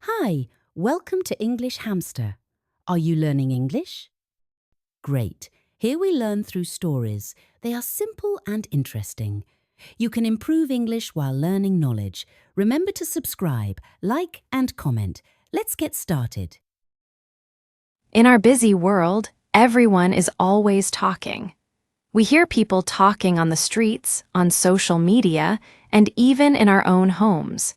Hi, welcome to English Hamster. Are you learning English? Great. Here we learn through stories. They are simple and interesting. You can improve English while learning knowledge. Remember to subscribe, like and comment. Let's get started. In our busy world, everyone is always talking. We hear people talking on the streets, on social media, and even in our own homes.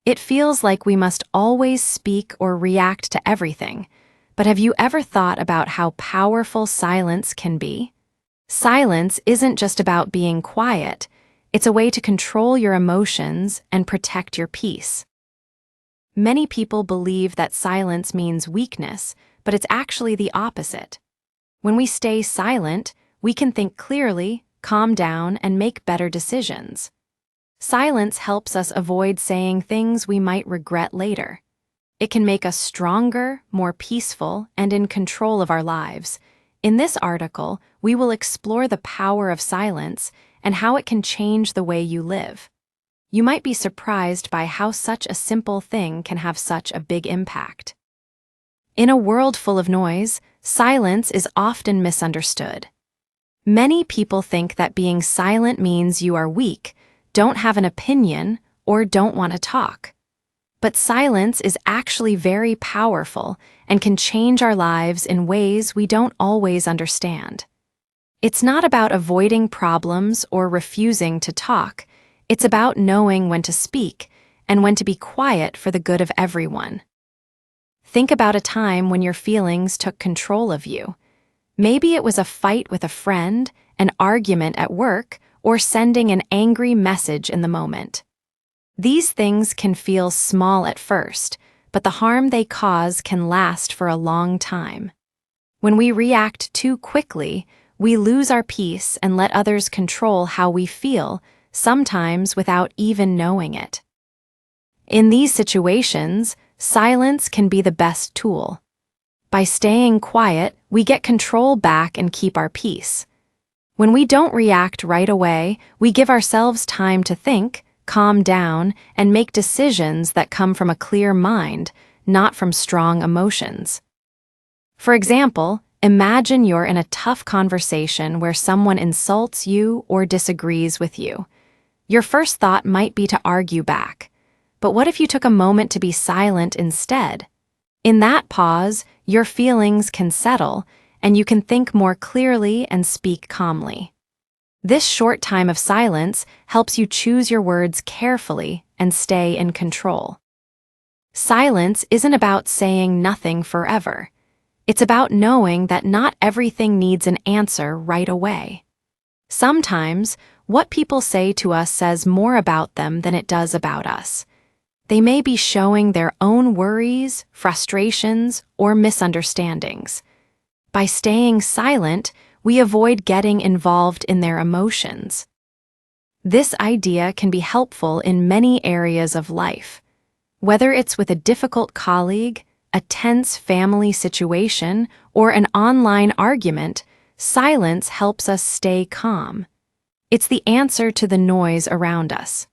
It feels like we must always speak or react to everything. But have you ever thought about how powerful silence can be? Silence isn't just about being quiet. It's a way to control your emotions and protect your peace. Many people believe that silence means weakness, but it's actually the opposite. When we stay silent, we can think clearly, calm down, and make better decisions. Silence helps us avoid saying things we might regret later. It can make us stronger, more peaceful, and in control of our lives. In this article, we will explore the power of silence and how it can change the way you live. You might be surprised by how such a simple thing can have such a big impact. In a world full of noise, silence is often misunderstood. Many people think that being silent means you are weak, don't have an opinion, or don't want to talk. But silence is actually very powerful and can change our lives in ways we don't always understand. It's not about avoiding problems or refusing to talk. It's about knowing when to speak and when to be quiet for the good of everyone. Think about a time when your feelings took control of you. Maybe it was a fight with a friend, an argument at work, or sending an angry message in the moment. These things can feel small at first, but the harm they cause can last for a long time. When we react too quickly, we lose our peace and let others control how we feel, sometimes without even knowing it. In these situations, silence can be the best tool. By staying quiet, we get control back and keep our peace. When we don't react right away, we give ourselves time to think, calm down, and make decisions that come from a clear mind, not from strong emotions. For example, imagine you're in a tough conversation where someone insults you or disagrees with you. Your first thought might be to argue back. But what if you took a moment to be silent instead? In that pause, your feelings can settle, and you can think more clearly and speak calmly. This short time of silence helps you choose your words carefully and stay in control. Silence isn't about saying nothing forever. It's about knowing that not everything needs an answer right away. Sometimes, what people say to us says more about them than it does about us. They may be showing their own worries, frustrations, or misunderstandings. By staying silent, we avoid getting involved in their emotions. This idea can be helpful in many areas of life. Whether it's with a difficult colleague, a tense family situation, or an online argument, silence helps us stay calm. It's the answer to the noise around us.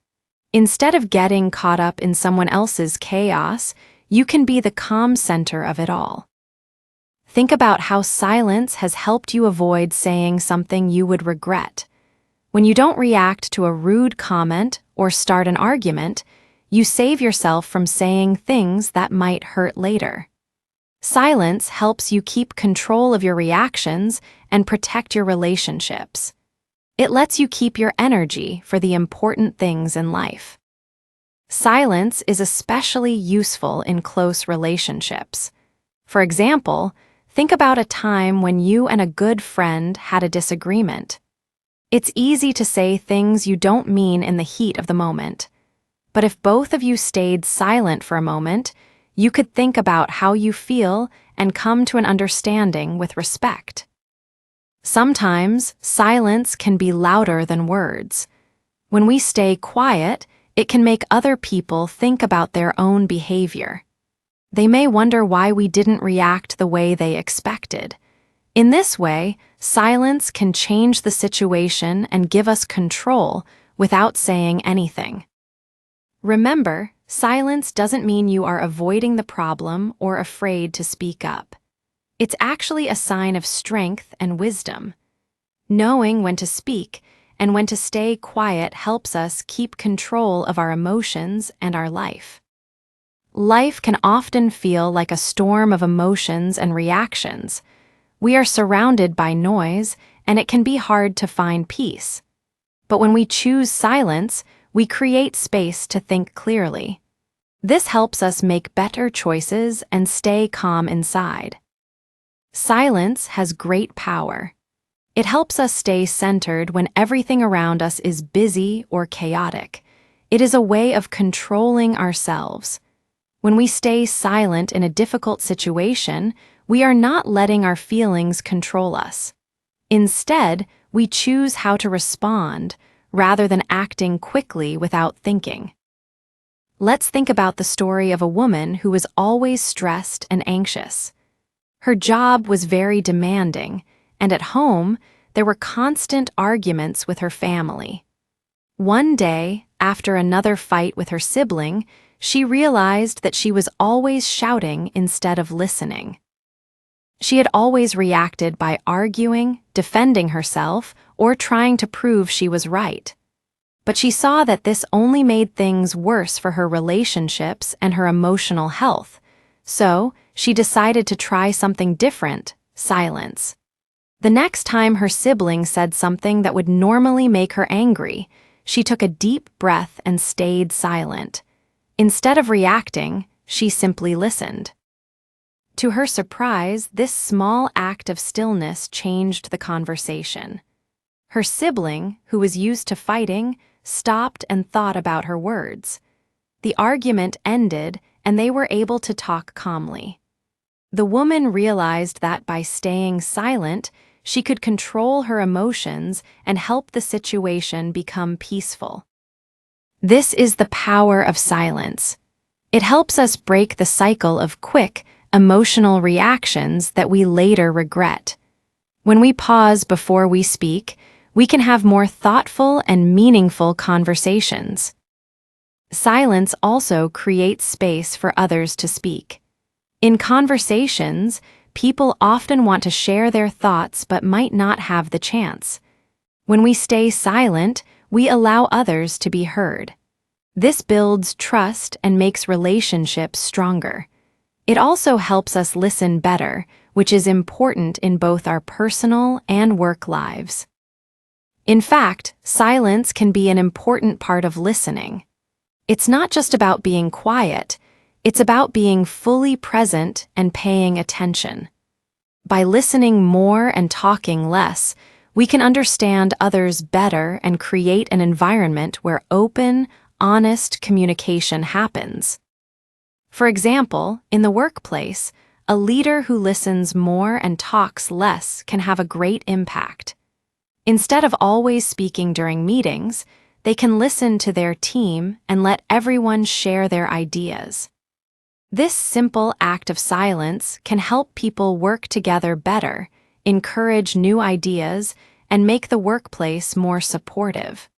Instead of getting caught up in someone else's chaos, you can be the calm center of it all. Think about how silence has helped you avoid saying something you would regret. When you don't react to a rude comment or start an argument, you save yourself from saying things that might hurt later. Silence helps you keep control of your reactions and protect your relationships. It lets you keep your energy for the important things in life. Silence is especially useful in close relationships. For example, think about a time when you and a good friend had a disagreement. It's easy to say things you don't mean in the heat of the moment. But if both of you stayed silent for a moment, you could think about how you feel and come to an understanding with respect. Sometimes, silence can be louder than words. When we stay quiet, it can make other people think about their own behavior. They may wonder why we didn't react the way they expected. In this way, silence can change the situation and give us control without saying anything. Remember, silence doesn't mean you are avoiding the problem or afraid to speak up. It's actually a sign of strength and wisdom. Knowing when to speak and when to stay quiet helps us keep control of our emotions and our life. Life can often feel like a storm of emotions and reactions. We are surrounded by noise, and it can be hard to find peace. But when we choose silence, we create space to think clearly. This helps us make better choices and stay calm inside. Silence has great power. It helps us stay centered when everything around us is busy or chaotic. It is a way of controlling ourselves. When we stay silent in a difficult situation, we are not letting our feelings control us. Instead, we choose how to respond rather than acting quickly without thinking. Let's think about the story of a woman who was always stressed and anxious. Her job was very demanding, and at home, there were constant arguments with her family. One day, after another fight with her sibling, she realized that she was always shouting instead of listening. She had always reacted by arguing, defending herself, or trying to prove she was right. But she saw that this only made things worse for her relationships and her emotional health. So, she decided to try something different: silence. The next time her sibling said something that would normally make her angry, she took a deep breath and stayed silent. Instead of reacting, she simply listened. To her surprise, this small act of stillness changed the conversation. Her sibling, who was used to fighting, stopped and thought about her words. The argument ended, and they were able to talk calmly. The woman realized that by staying silent, she could control her emotions and help the situation become peaceful. This is the power of silence. It helps us break the cycle of quick, emotional reactions that we later regret. When we pause before we speak, we can have more thoughtful and meaningful conversations. Silence also creates space for others to speak. In conversations, people often want to share their thoughts but might not have the chance. When we stay silent, we allow others to be heard. This builds trust and makes relationships stronger. It also helps us listen better, which is important in both our personal and work lives. In fact, silence can be an important part of listening. It's not just about being quiet, it's about being fully present and paying attention. By listening more and talking less, we can understand others better and create an environment where open, honest communication happens. For example, in the workplace, a leader who listens more and talks less can have a great impact. Instead of always speaking during meetings, they can listen to their team and let everyone share their ideas. This simple act of silence can help people work together better, encourage new ideas, and make the workplace more supportive.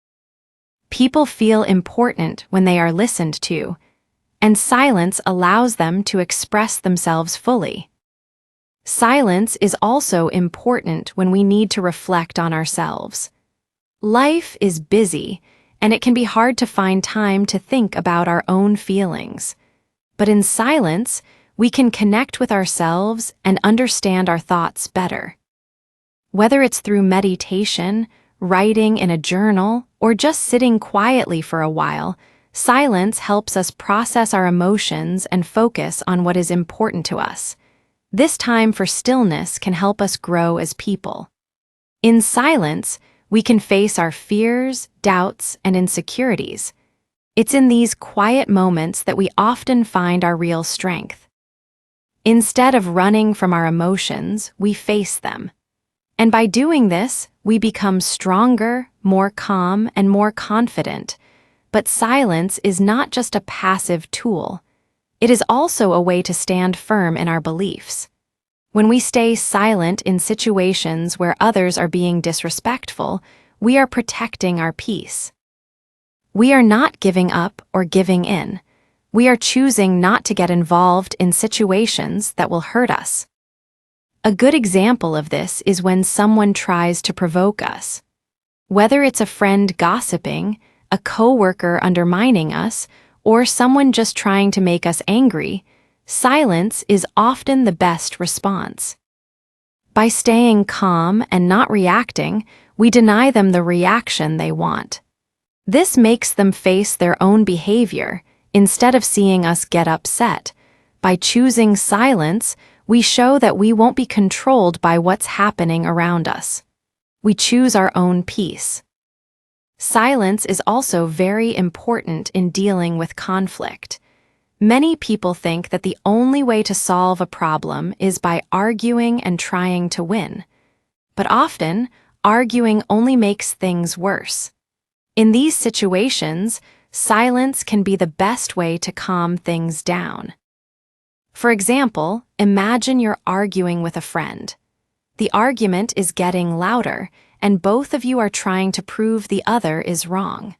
People feel important when they are listened to, and silence allows them to express themselves fully. Silence is also important when we need to reflect on ourselves. Life is busy, and it can be hard to find time to think about our own feelings. But in silence, we can connect with ourselves and understand our thoughts better. Whether it's through meditation, writing in a journal, or just sitting quietly for a while, silence helps us process our emotions and focus on what is important to us. This time for stillness can help us grow as people. In silence, we can face our fears, doubts, and insecurities. It's in these quiet moments that we often find our real strength. Instead of running from our emotions, we face them. And by doing this, we become stronger, more calm, and more confident. But silence is not just a passive tool. It is also a way to stand firm in our beliefs. When we stay silent in situations where others are being disrespectful, we are protecting our peace. We are not giving up or giving in. We are choosing not to get involved in situations that will hurt us. A good example of this is when someone tries to provoke us. Whether it's a friend gossiping, a coworker undermining us, or someone just trying to make us angry, silence is often the best response. By staying calm and not reacting, we deny them the reaction they want. This makes them face their own behavior instead of seeing us get upset. By choosing silence, we show that we won't be controlled by what's happening around us. We choose our own peace. Silence is also very important in dealing with conflict. Many people think that the only way to solve a problem is by arguing and trying to win. But often, arguing only makes things worse. In these situations, silence can be the best way to calm things down. For example, imagine you're arguing with a friend. The argument is getting louder, and both of you are trying to prove the other is wrong.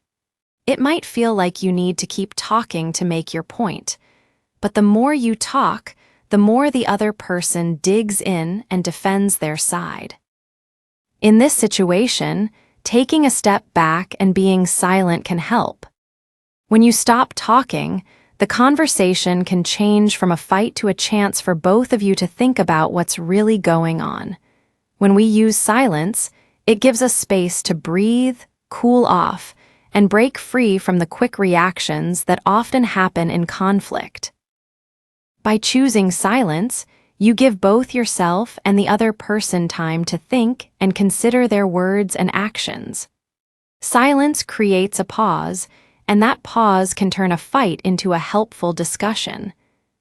It might feel like you need to keep talking to make your point, but the more you talk, the more the other person digs in and defends their side. In this situation, taking a step back and being silent can help. When you stop talking, the conversation can change from a fight to a chance for both of you to think about what's really going on. When we use silence, it gives us space to breathe, cool off, and break free from the quick reactions that often happen in conflict. By choosing silence, you give both yourself and the other person time to think and consider their words and actions. Silence creates a pause, and that pause can turn a fight into a helpful discussion.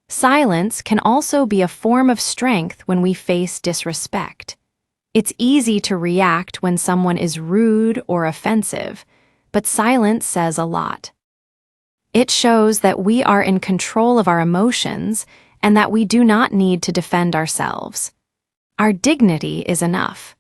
Silence can also be a form of strength when we face disrespect. It's easy to react when someone is rude or offensive, but silence says a lot. It shows that we are in control of our emotions and that we do not need to defend ourselves. Our dignity is enough.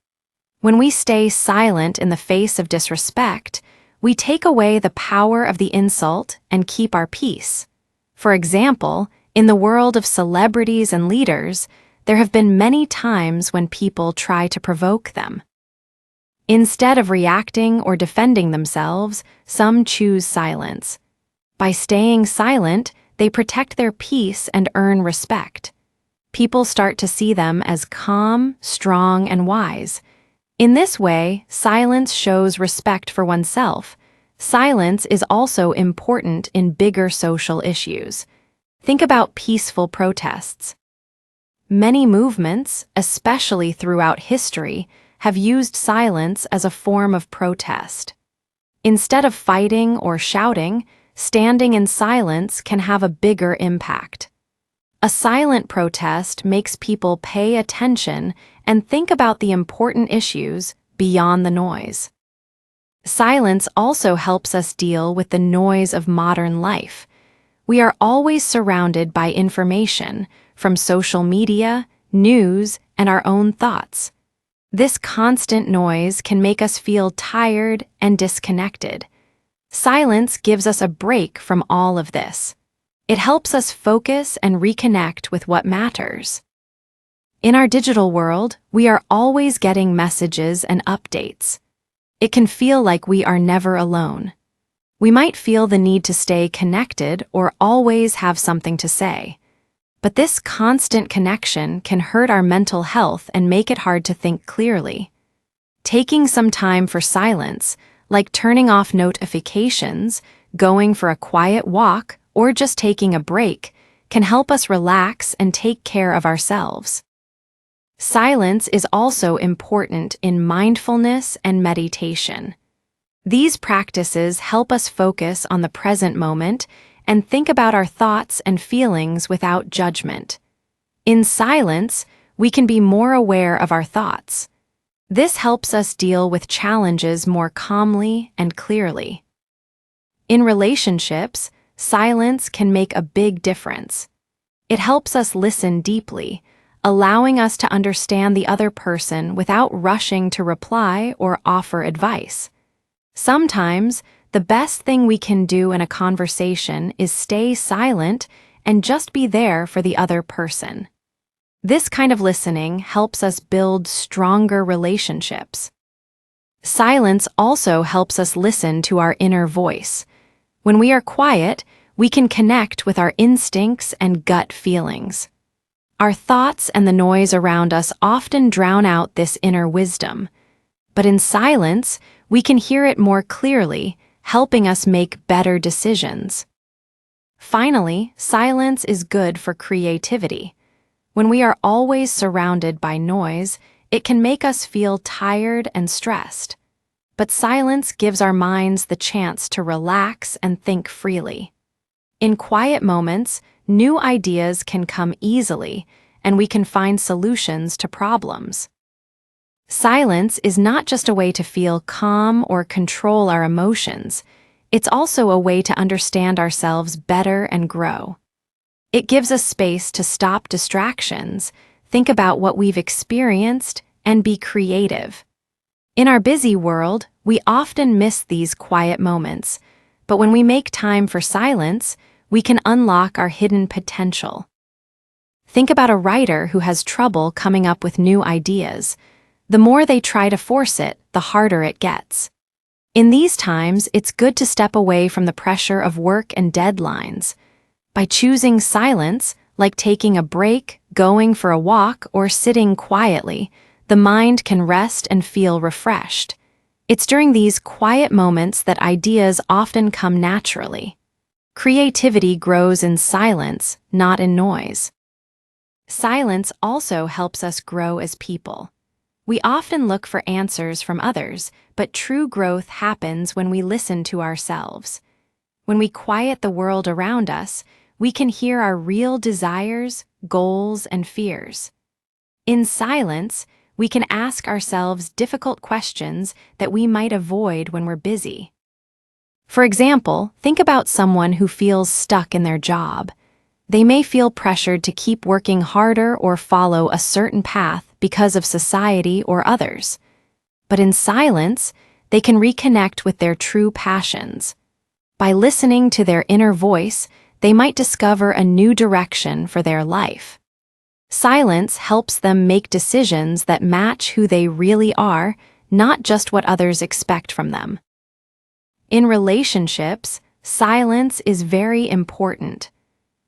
When we stay silent in the face of disrespect, we take away the power of the insult and keep our peace. For example, in the world of celebrities and leaders, there have been many times when people try to provoke them. Instead of reacting or defending themselves, some choose silence. By staying silent, they protect their peace and earn respect. People start to see them as calm, strong, and wise. In this way, silence shows respect for oneself. Silence is also important in bigger social issues. Think about peaceful protests. Many movements, especially throughout history, have used silence as a form of protest. Instead of fighting or shouting, standing in silence can have a bigger impact. A silent protest makes people pay attention and think about the important issues beyond the noise. Silence also helps us deal with the noise of modern life. We are always surrounded by information, from social media, news, and our own thoughts. This constant noise can make us feel tired and disconnected. Silence gives us a break from all of this. It helps us focus and reconnect with what matters. In our digital world, we are always getting messages and updates. It can feel like we are never alone. We might feel the need to stay connected or always have something to say. But this constant connection can hurt our mental health and make it hard to think clearly. Taking some time for silence, like turning off notifications, going for a quiet walk, or just taking a break, can help us relax and take care of ourselves. Silence is also important in mindfulness and meditation. These practices help us focus on the present moment and think about our thoughts and feelings without judgment. In silence, we can be more aware of our thoughts. This helps us deal with challenges more calmly and clearly. In relationships, silence can make a big difference. It helps us listen deeply, allowing us to understand the other person without rushing to reply or offer advice. Sometimes, the best thing we can do in a conversation is stay silent and just be there for the other person. This kind of listening helps us build stronger relationships. Silence also helps us listen to our inner voice. When we are quiet, we can connect with our instincts and gut feelings. Our thoughts and the noise around us often drown out this inner wisdom. But in silence, we can hear it more clearly, helping us make better decisions. Finally, silence is good for creativity. When we are always surrounded by noise, it can make us feel tired and stressed. But silence gives our minds the chance to relax and think freely. In quiet moments, new ideas can come easily, and we can find solutions to problems. Silence is not just a way to feel calm or control our emotions, it's also a way to understand ourselves better and grow. It gives us space to stop distractions, think about what we've experienced, and be creative. In our busy world, we often miss these quiet moments, but when we make time for silence, we can unlock our hidden potential. Think about a writer who has trouble coming up with new ideas. The more they try to force it, the harder it gets. In these times, it's good to step away from the pressure of work and deadlines. By choosing silence, like taking a break, going for a walk, or sitting quietly, the mind can rest and feel refreshed. It's during these quiet moments that ideas often come naturally. Creativity grows in silence, not in noise. Silence also helps us grow as people. We often look for answers from others, but true growth happens when we listen to ourselves. When we quiet the world around us, we can hear our real desires, goals, and fears. In silence, we can ask ourselves difficult questions that we might avoid when we're busy. For example, think about someone who feels stuck in their job. They may feel pressured to keep working harder or follow a certain path because of society or others. But in silence, they can reconnect with their true passions. By listening to their inner voice, they might discover a new direction for their life. Silence helps them make decisions that match who they really are, not just what others expect from them. In relationships, silence is very important.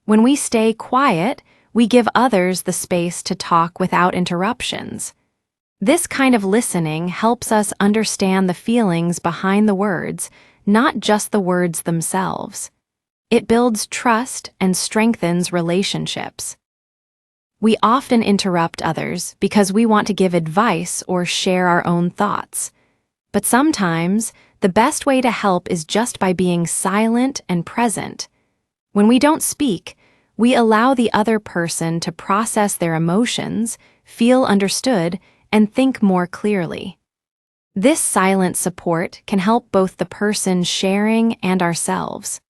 When we stay quiet, we give others the space to talk without interruptions. This kind of listening helps us understand the feelings behind the words, not just the words themselves. It builds trust and strengthens relationships. We often interrupt others because we want to give advice or share our own thoughts. But sometimes, the best way to help is just by being silent and present. When we don't speak, we allow the other person to process their emotions, feel understood, and think more clearly. This silent support can help both the person sharing and ourselves.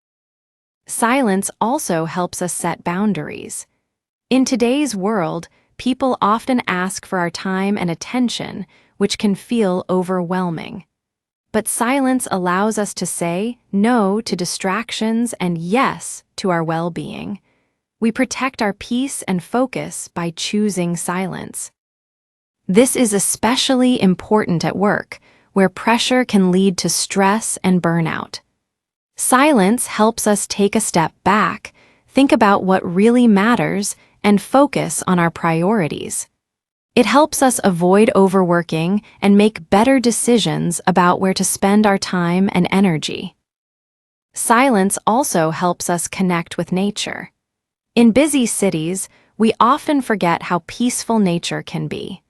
Silence also helps us set boundaries. In today's world, people often ask for our time and attention, which can feel overwhelming. But silence allows us to say no to distractions and yes to our well-being. We protect our peace and focus by choosing silence. This is especially important at work, where pressure can lead to stress and burnout. Silence helps us take a step back, think about what really matters, and focus on our priorities. It helps us avoid overworking and make better decisions about where to spend our time and energy. Silence also helps us connect with nature. In busy cities, we often forget how peaceful nature can be.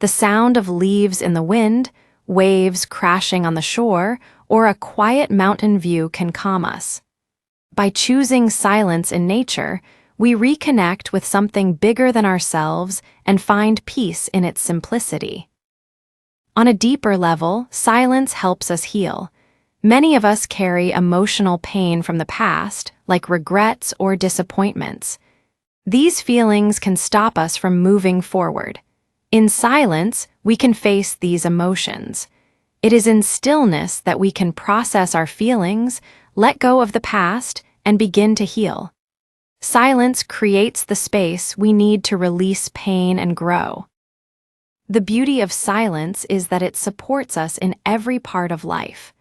The sound of leaves in the wind, waves crashing on the shore, or a quiet mountain view can calm us. By choosing silence in nature, we reconnect with something bigger than ourselves and find peace in its simplicity. On a deeper level, silence helps us heal. Many of us carry emotional pain from the past, like regrets or disappointments. These feelings can stop us from moving forward. In silence, we can face these emotions. It is in stillness that we can process our feelings, let go of the past, and begin to heal. Silence creates the space we need to release pain and grow. The beauty of silence is that it supports us in every part of life.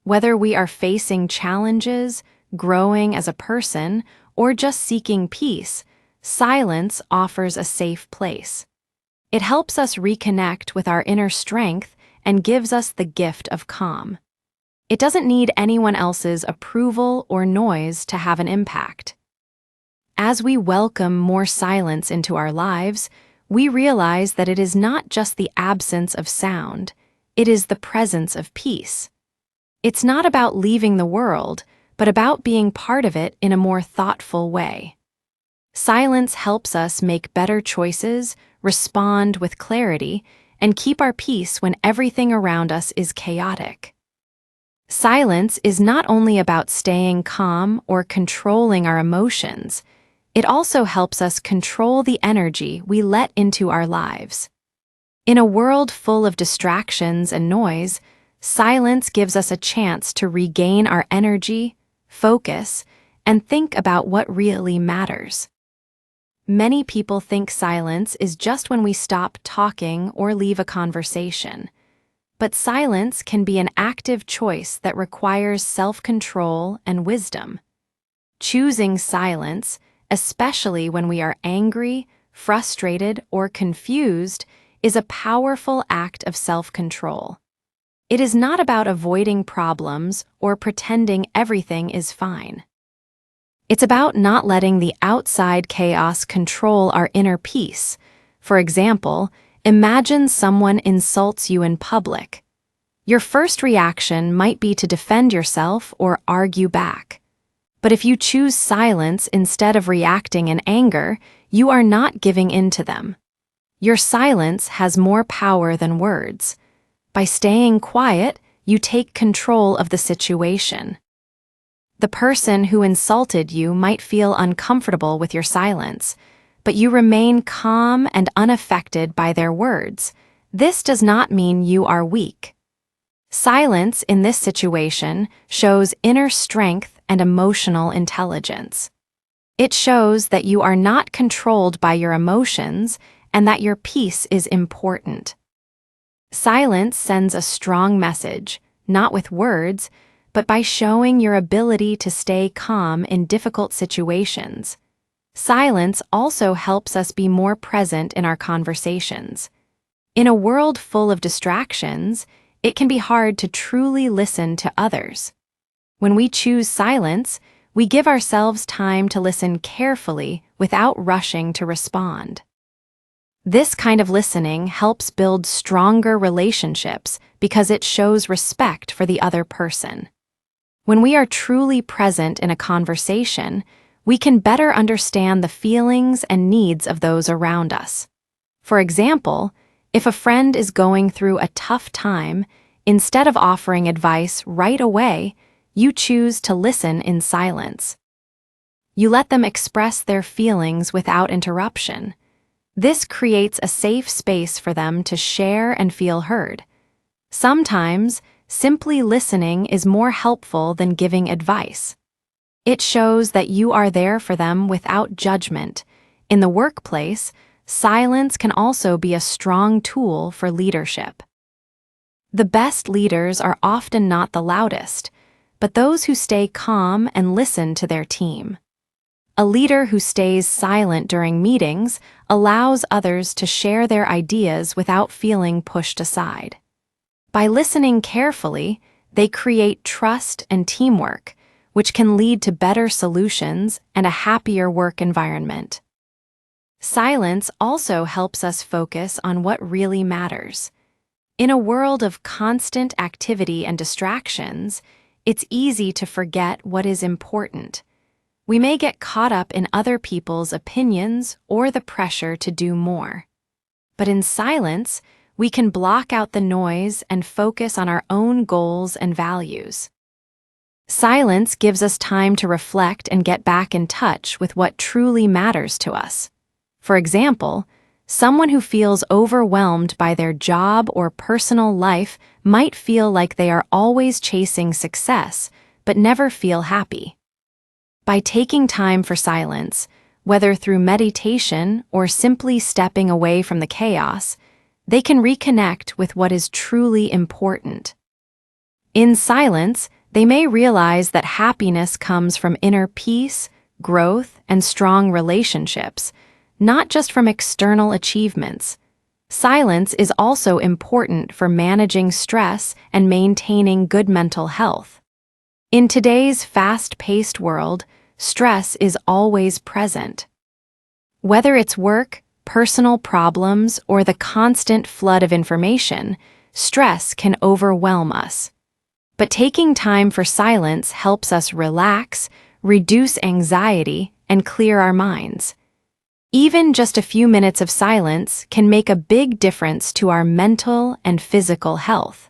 Whether we are facing challenges, growing as a person, or just seeking peace, silence offers a safe place. It helps us reconnect with our inner strength and gives us the gift of calm. It doesn't need anyone else's approval or noise to have an impact. As we welcome more silence into our lives, we realize that it is not just the absence of sound, it is the presence of peace. It's not about leaving the world, but about being part of it in a more thoughtful way. Silence helps us make better choices, respond with clarity, and keep our peace when everything around us is chaotic. Silence is not only about staying calm or controlling our emotions, it also helps us control the energy we let into our lives. In a world full of distractions and noise, silence gives us a chance to regain our energy, focus, and think about what really matters. Many people think silence is just when we stop talking or leave a conversation. But silence can be an active choice that requires self-control and wisdom. Choosing silence, especially when we are angry, frustrated, or confused, is a powerful act of self-control. It is not about avoiding problems or pretending everything is fine. It's about not letting the outside chaos control our inner peace. For example, imagine someone insults you in public. Your first reaction might be to defend yourself or argue back. But if you choose silence instead of reacting in anger, you are not giving in to them. Your silence has more power than words. By staying quiet, you take control of the situation. The person who insulted you might feel uncomfortable with your silence, but you remain calm and unaffected by their words. This does not mean you are weak. Silence in this situation shows inner strength and emotional intelligence. It shows that you are not controlled by your emotions and that your peace is important. Silence sends a strong message, not with words, but by showing your ability to stay calm in difficult situations. Silence also helps us be more present in our conversations. In a world full of distractions, it can be hard to truly listen to others. When we choose silence, we give ourselves time to listen carefully without rushing to respond. This kind of listening helps build stronger relationships because it shows respect for the other person. When we are truly present in a conversation, we can better understand the feelings and needs of those around us. For example, if a friend is going through a tough time, instead of offering advice right away, you choose to listen in silence. You let them express their feelings without interruption. This creates a safe space for them to share and feel heard. Sometimes, simply listening is more helpful than giving advice. It shows that you are there for them without judgment. In the workplace, silence can also be a strong tool for leadership. The best leaders are often not the loudest, but those who stay calm and listen to their team. A leader who stays silent during meetings allows others to share their ideas without feeling pushed aside. By listening carefully, they create trust and teamwork, which can lead to better solutions and a happier work environment. Silence also helps us focus on what really matters. In a world of constant activity and distractions, it's easy to forget what is important. We may get caught up in other people's opinions or the pressure to do more. But in silence, we can block out the noise and focus on our own goals and values. Silence gives us time to reflect and get back in touch with what truly matters to us. For example, Someone who feels overwhelmed by their job or personal life might feel like they are always chasing success, but never feel happy. By taking time for silence, whether through meditation or simply stepping away from the chaos, they can reconnect with what is truly important. In silence, they may realize that happiness comes from inner peace, growth, and strong relationships, not just from external achievements. Silence is also important for managing stress and maintaining good mental health. In today's fast-paced world, stress is always present. Whether it's work, personal problems, or the constant flood of information, stress can overwhelm us. But taking time for silence helps us relax, reduce anxiety, and clear our minds. Even just a few minutes of silence can make a big difference to our mental and physical health.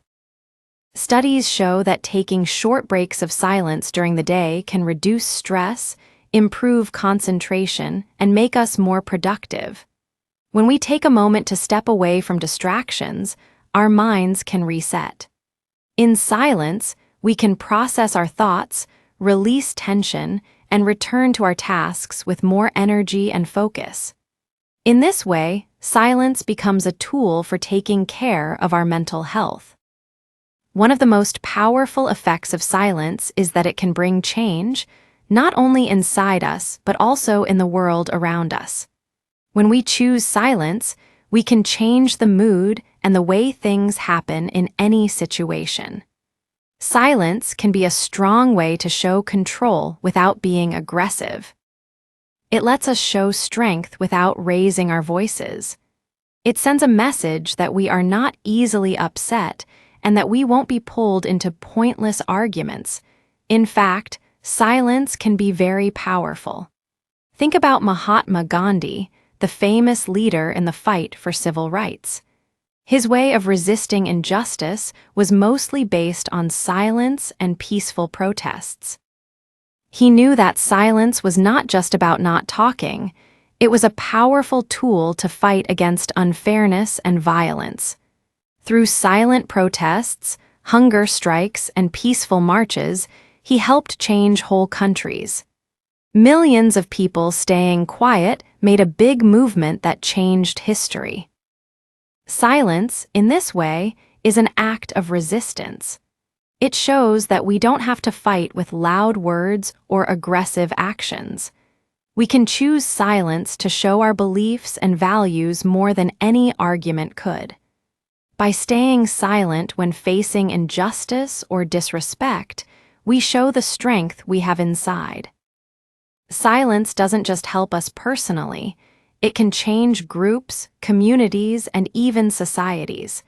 Studies show that taking short breaks of silence during the day can reduce stress, improve concentration, and make us more productive. When we take a moment to step away from distractions, our minds can reset. In silence, we can process our thoughts, release tension, and return to our tasks with more energy and focus. In this way, silence becomes a tool for taking care of our mental health. One of the most powerful effects of silence is that it can bring change, not only inside us, but also in the world around us. When we choose silence, we can change the mood and the way things happen in any situation. Silence can be a strong way to show control without being aggressive. It lets us show strength without raising our voices. It sends a message that we are not easily upset and that we won't be pulled into pointless arguments. In fact, silence can be very powerful. Think about Mahatma Gandhi, the famous leader in the fight for civil rights. His way of resisting injustice was mostly based on silence and peaceful protests. He knew that silence was not just about not talking, it was a powerful tool to fight against unfairness and violence. Through silent protests, hunger strikes, and peaceful marches, he helped change whole countries. Millions of people staying quiet made a big movement that changed history. Silence, in this way, is an act of resistance. It shows that we don't have to fight with loud words or aggressive actions. We can choose silence to show our beliefs and values more than any argument could. By staying silent when facing injustice or disrespect, we show the strength we have inside. Silence doesn't just help us personally, it can change groups, communities, and even societies.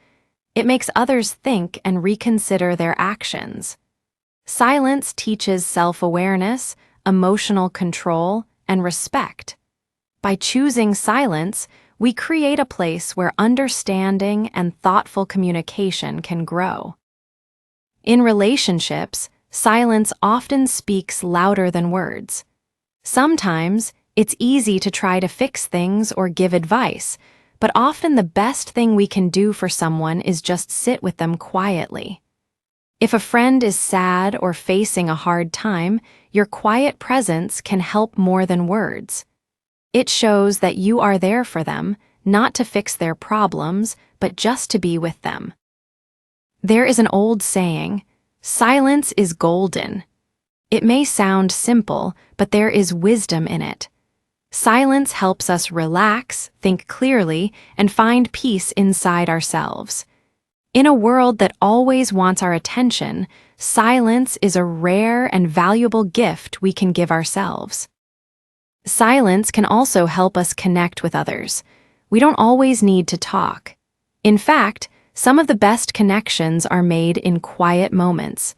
It makes others think and reconsider their actions. Silence teaches self-awareness, emotional control, and respect. By choosing silence, we create a place where understanding and thoughtful communication can grow. In relationships, silence often speaks louder than words. Sometimes, it's easy to try to fix things or give advice, but often the best thing we can do for someone is just sit with them quietly. If a friend is sad or facing a hard time, your quiet presence can help more than words. It shows that you are there for them, not to fix their problems, but just to be with them. There is an old saying, "Silence is golden." It may sound simple, but there is wisdom in it. Silence helps us relax, think clearly, and find peace inside ourselves. In a world that always wants our attention, silence is a rare and valuable gift we can give ourselves. Silence can also help us connect with others. We don't always need to talk. In fact, some of the best connections are made in quiet moments.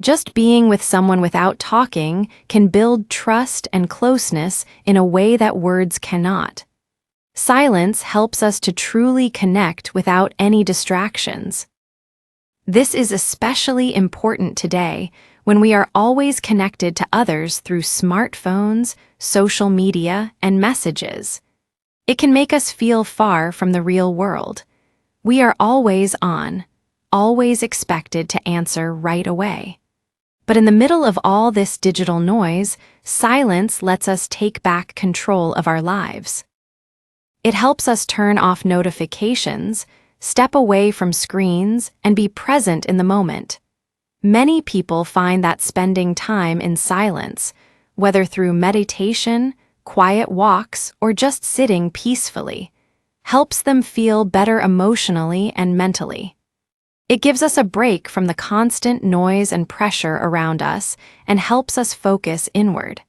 Just being with someone without talking can build trust and closeness in a way that words cannot. Silence helps us to truly connect without any distractions. This is especially important today when we are always connected to others through smartphones, social media, and messages. It can make us feel far from the real world. We are always on, always expected to answer right away. But in the middle of all this digital noise, silence lets us take back control of our lives. It helps us turn off notifications, step away from screens, and be present in the moment. Many people find that spending time in silence, whether through meditation, quiet walks, or just sitting peacefully, helps them feel better emotionally and mentally. It gives us a break from the constant noise and pressure around us and helps us focus inward.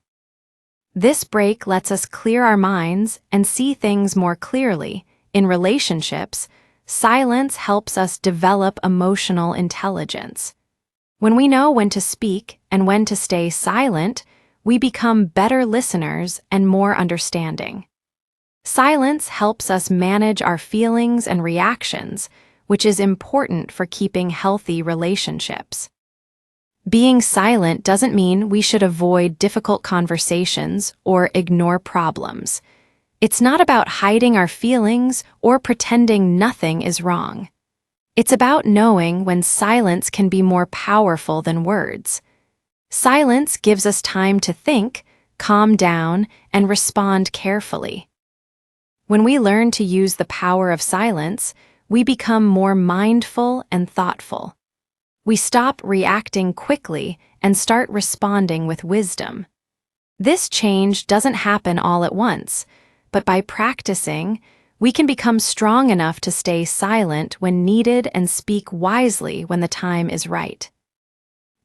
This break lets us clear our minds and see things more clearly. In relationships, silence helps us develop emotional intelligence. When we know when to speak and when to stay silent, we become better listeners and more understanding. Silence helps us manage our feelings and reactions, which is important for keeping healthy relationships. Being silent doesn't mean we should avoid difficult conversations or ignore problems. It's not about hiding our feelings or pretending nothing is wrong. It's about knowing when silence can be more powerful than words. Silence gives us time to think, calm down, and respond carefully. When we learn to use the power of silence, we become more mindful and thoughtful. We stop reacting quickly and start responding with wisdom. This change doesn't happen all at once, but by practicing, we can become strong enough to stay silent when needed and speak wisely when the time is right.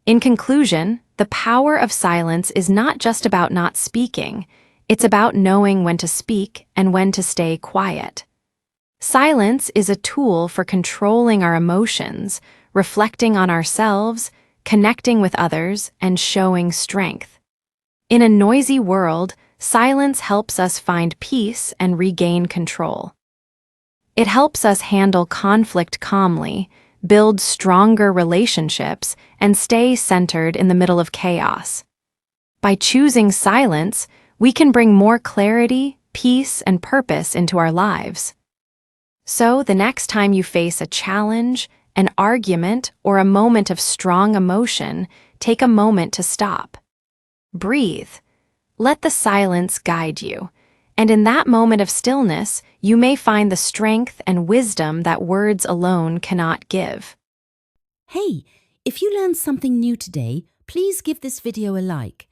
In conclusion, the power of silence is not just about not speaking, it's about knowing when to speak and when to stay quiet. Silence is a tool for controlling our emotions, reflecting on ourselves, connecting with others, and showing strength. In a noisy world, silence helps us find peace and regain control. It helps us handle conflict calmly, build stronger relationships, and stay centered in the middle of chaos. By choosing silence, we can bring more clarity, peace, and purpose into our lives. So, the next time you face a challenge, an argument, or a moment of strong emotion, take a moment to stop. Breathe. Let the silence guide you. And in that moment of stillness, you may find the strength and wisdom that words alone cannot give. Hey, if you learned something new today, please give this video a like.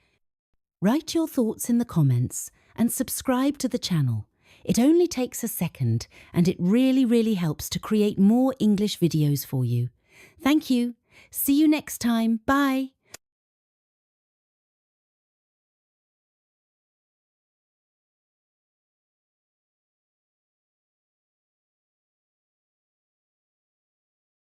Write your thoughts in the comments and subscribe to the channel. It only takes a second and it really helps to create more English videos for you. Thank you. See you next time. Bye.